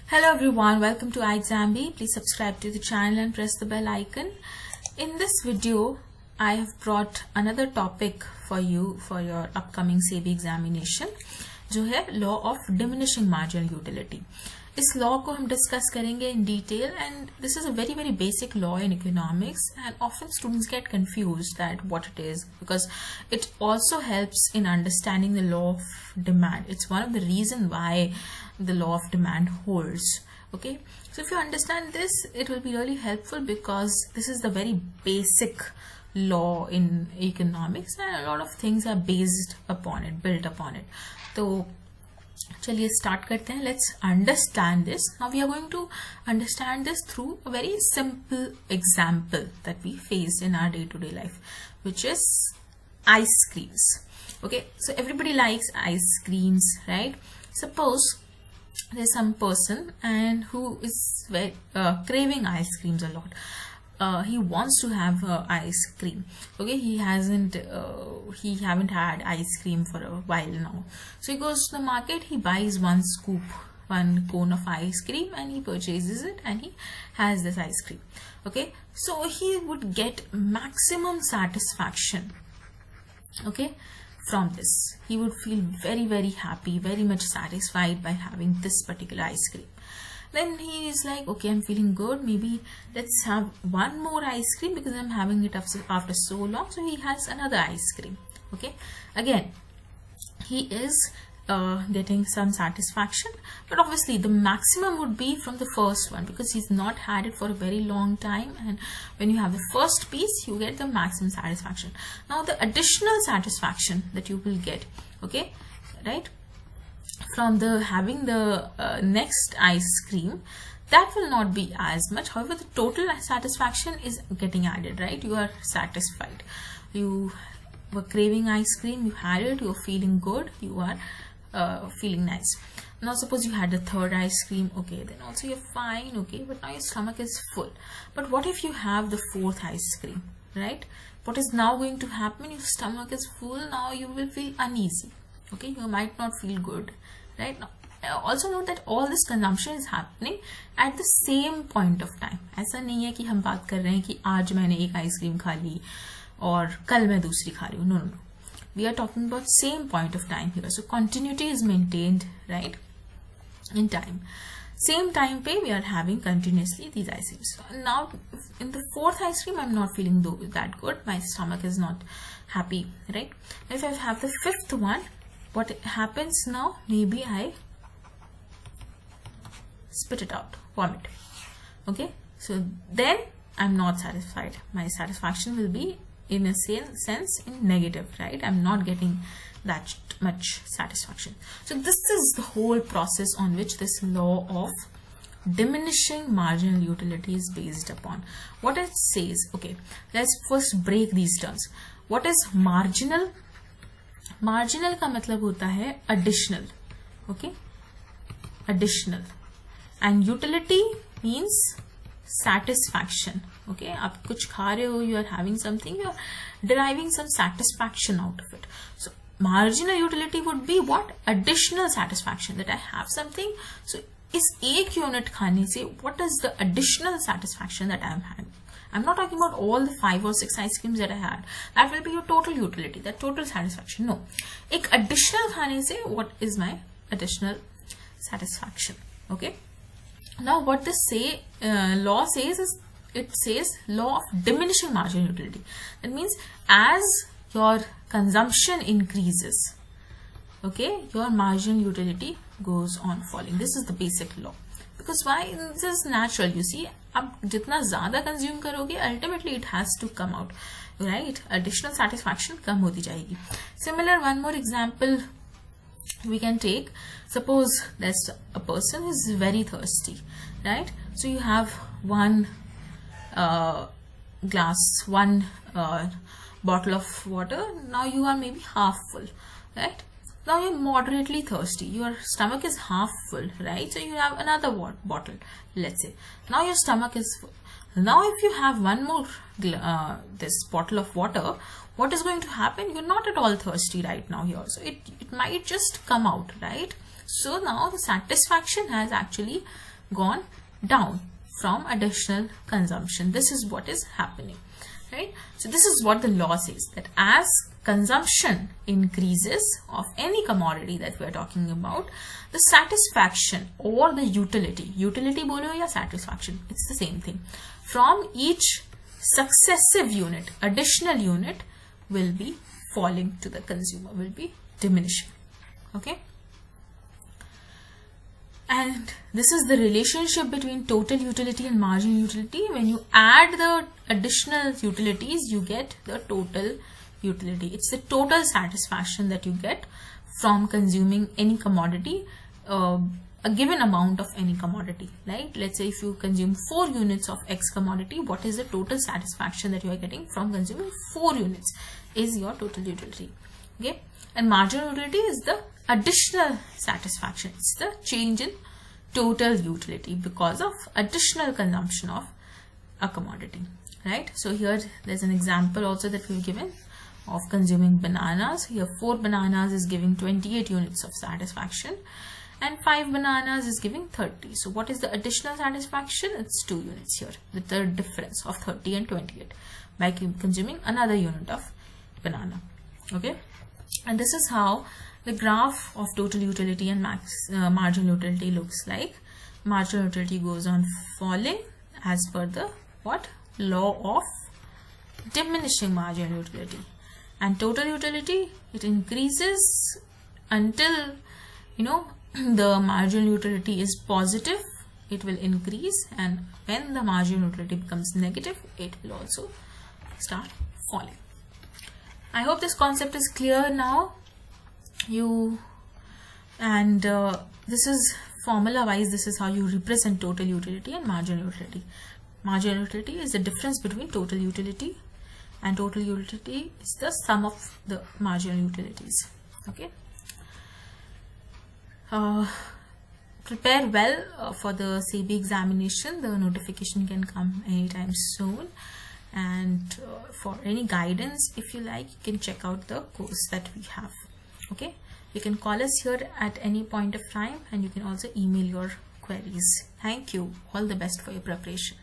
Hello everyone, welcome to ixamBee. Please subscribe to the channel and press the bell icon. In this video, I have brought another topic for you for your upcoming SEBI examination, जो है law of diminishing marginal utility. इस law को हम discuss करेंगे in detail, and this is a very basic law in economics, and often students get confused that what it is, because it also helps in understanding the law of demand. It's one of the reasons why the law of demand holds. Okay, so if you understand this, it will be really helpful, because this is the very basic law in economics and a lot of things are based upon it, built upon it. So चलिए start करते हैं. Let's understand this. Now we are going to understand this through a very simple example that we face in our day-to-day life, which is ice creams. Okay, so everybody likes ice creams, right? Suppose there's some person and who is craving ice creams a lot. He wants to have ice cream. Okay, he haven't had ice cream for a while now. So he goes to the market, he buys one cone of ice cream, and he purchases it and he has this ice cream. Okay, so he would get maximum satisfaction, okay, from this. He would feel very happy, very much satisfied by having this particular ice cream. Then he is like, okay, I'm feeling good, maybe let's have one more ice cream because I'm having it after so long. So he has another ice cream. Okay, again he is getting some satisfaction, but obviously the maximum would be from the first one, because he's not had it for a very long time, and when you have the first piece you get the maximum satisfaction. Now the additional satisfaction that you will get, okay, right, from having the next ice cream, that will not be as much. However, the total satisfaction is getting added, right? You are satisfied, you were craving ice cream, you had it, you're feeling good, you are feeling nice. Now suppose you had the third ice cream, okay, then also you're fine, okay, but now your stomach is full. But what if you have the fourth ice cream, right? What is now going to happen? Your stomach is full, now you will feel uneasy. Okay, you might not feel good, right? Now also note that all this consumption is happening at the same point of time. ऐसा नहीं है कि हम बात कर रहे हैं कि आज मैंने एक आइसक्रीम खा ली और कल मैं दूसरी खा रही हूँ. No. We are talking about same point of time here. So continuity is maintained, right, in time. Same time pe we are having continuously these ice creams. Now in the fourth ice cream I'm not feeling that good. My stomach is not happy, right? If I have the fifth one, what happens now? Maybe I spit it out, vomit. Okay, so then I'm not satisfied. My satisfaction will be, in a sense, in negative, right? I'm not getting that much satisfaction. So this is the whole process on which this law of diminishing marginal utility is based upon. What it says, okay, let's first break these terms. What is marginal? Marginal का मतलब होता है additional, okay, additional, and utility means satisfaction. Okay, आप कुछ खा रहे हो, you are having something, you are deriving some satisfaction out of it. So marginal utility would be what? Additional satisfaction, that I have something. So इस एक unit खाने से what is the additional satisfaction that I am having? I'm not talking about all the 5 or 6 ice creams that I had. That will be your total utility, that total satisfaction. No, एक additional खाने से what is my additional satisfaction? Okay. Now what this law says is, it says law of diminishing marginal utility. That means as your consumption increases, okay, your marginal utility goes on falling. This is the basic law. Because why? This is natural. You see, आप जितना ज़्यादा consume करोगे, ultimately it has to come out, right? Additional satisfaction कम होती जाएगी. Similar, one more example we can take. Suppose there's a person who is very thirsty, right? So you have one glass, one bottle of water. Now you are maybe half full, right? Now you're moderately thirsty, your stomach is half full, right? So you have another bottle, let's say. Now your stomach is full. Now if you have one more this bottle of water, what is going to happen? You're not at all thirsty right now here, so it might just come out, right? So now the satisfaction has actually gone down from additional consumption. This is what is happening, right? So this is what the law says, that as consumption increases of any commodity that we are talking about, the satisfaction or the utility bolo ya satisfaction, it's the same thing, from each successive unit, additional unit, will be falling to the consumer, will be diminishing. Okay, and this is the relationship between total utility and marginal utility. When you add the additional utilities, you get the total utility. It's the total satisfaction that you get from consuming any commodity, a given amount of any commodity, right? Let's say if you consume 4 units of X commodity, what is the total satisfaction that you are getting from consuming 4 units is your total utility. Okay, and marginal utility is the additional satisfaction. It's the change in total utility because of additional consumption of a commodity, right? So here there's an example also that we've given of consuming bananas. Here 4 bananas is giving 28 units of satisfaction, and 5 bananas is giving 30. So what is the additional satisfaction? It's 2 units here, with the difference of 30 and 28 by consuming another unit of banana. Okay, and this is how the graph of total utility and marginal utility looks like. Marginal utility goes on falling as per the what? Law of diminishing marginal utility. And total utility, it increases until, you know, the marginal utility is positive, it will increase, and when the marginal utility becomes negative, it will also start falling. I hope this concept is clear now. This is formula wise, this is how you represent total utility and marginal utility. Marginal utility is the difference between total utility, and total utility is the sum of the marginal utilities. Okay, prepare well for the SEBI examination. The notification can come anytime soon, and for any guidance, if you like, you can check out the course that we have. Okay, you can call us here at any point of time, and you can also email your queries. Thank you. All the best for your preparation.